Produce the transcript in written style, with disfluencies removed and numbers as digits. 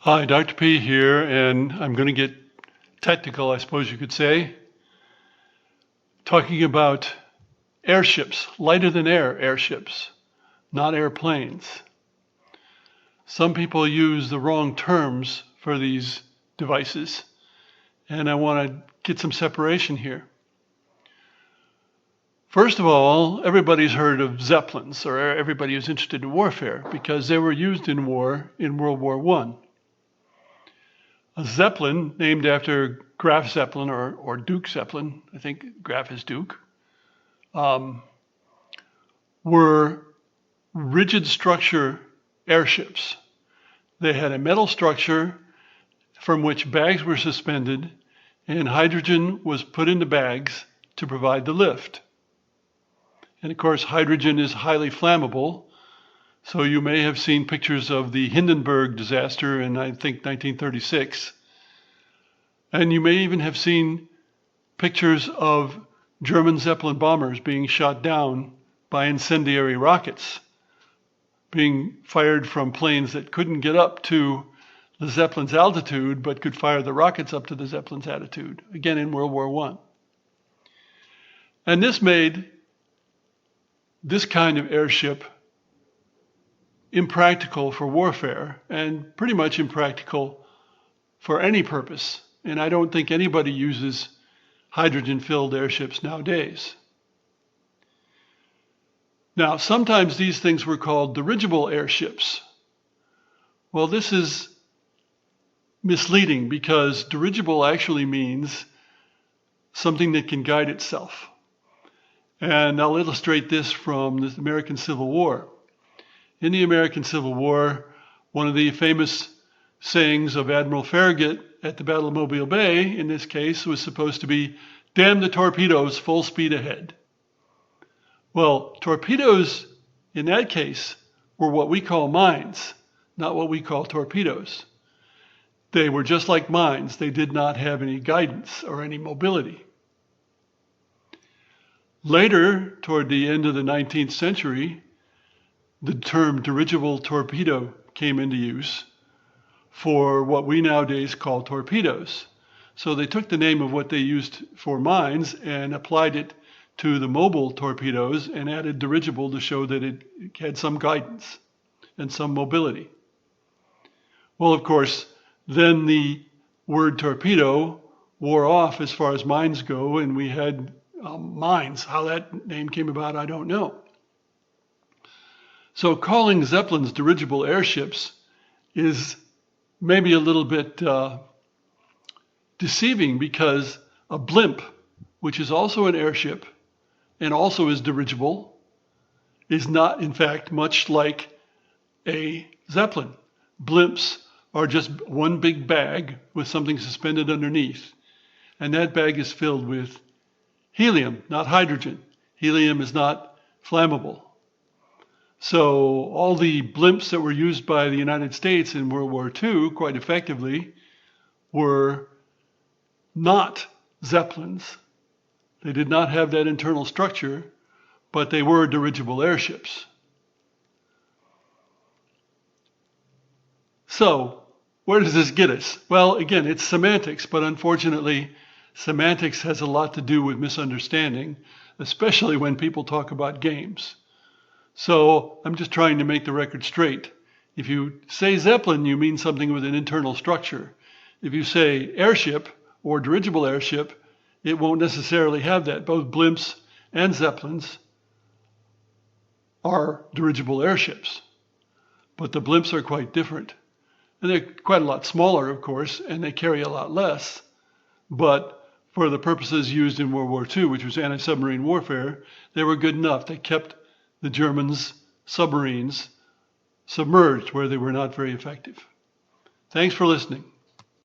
Hi, Dr. P here, and I'm going to get technical, I suppose you could say, talking about airships, lighter than air airships, not airplanes. Some people use the wrong terms for these devices, and I want to get some separation here. First of all, everybody's heard of Zeppelins, or everybody who's interested in warfare, because they were used in war in World War I. A Zeppelin, named after Graf Zeppelin or Duke Zeppelin, I think Graf is Duke, were rigid structure airships. They had a metal structure from which bags were suspended, and hydrogen was put in the bags to provide the lift. And of course, hydrogen is highly flammable. So you may have seen pictures of the Hindenburg disaster in, I think, 1936. And you may even have seen pictures of German Zeppelin bombers being shot down by incendiary rockets, being fired from planes that couldn't get up to the Zeppelin's altitude, but could fire the rockets up to the Zeppelin's altitude, again in World War I. And this made this kind of airship impractical for warfare and pretty much impractical for any purpose. And I don't think anybody uses hydrogen-filled airships nowadays. Now, sometimes these things were called dirigible airships. Well, this is misleading because dirigible actually means something that can guide itself. And I'll illustrate this from the American Civil War. In the American Civil War, one of the famous sayings of Admiral Farragut at the Battle of Mobile Bay, in this case, was supposed to be, "Damn the torpedoes, full speed ahead." Well, torpedoes in that case were what we call mines, not what we call torpedoes. They were just like mines. They did not have any guidance or any mobility. Later, toward the end of the 19th century, the term dirigible torpedo came into use for what we nowadays call torpedoes. So they took the name of what they used for mines and applied it to the mobile torpedoes and added dirigible to show that it had some guidance and some mobility. Well, of course, then the word torpedo wore off as far as mines go, and we had mines. How that name came about, I don't know. So calling Zeppelins dirigible airships is maybe a little bit deceiving because a blimp, which is also an airship and also is dirigible, is not, in fact, much like a Zeppelin. Blimps are just one big bag with something suspended underneath, and that bag is filled with helium, not hydrogen. Helium is not flammable. So all the blimps that were used by the United States in World War II quite effectively were not Zeppelins. They did not have that internal structure, but they were dirigible airships. So where does this get us? Well, again, it's semantics, but unfortunately, semantics has a lot to do with misunderstanding, especially when people talk about games. So I'm just trying to make the record straight. If you say Zeppelin, you mean something with an internal structure. If you say airship or dirigible airship, it won't necessarily have that. Both blimps and Zeppelins are dirigible airships, but the blimps are quite different. And they're quite a lot smaller, of course, and they carry a lot less. But for the purposes used in World War II, which was anti-submarine warfare, they were good enough. They kept the Germans' submarines submerged where they were not very effective. Thanks for listening.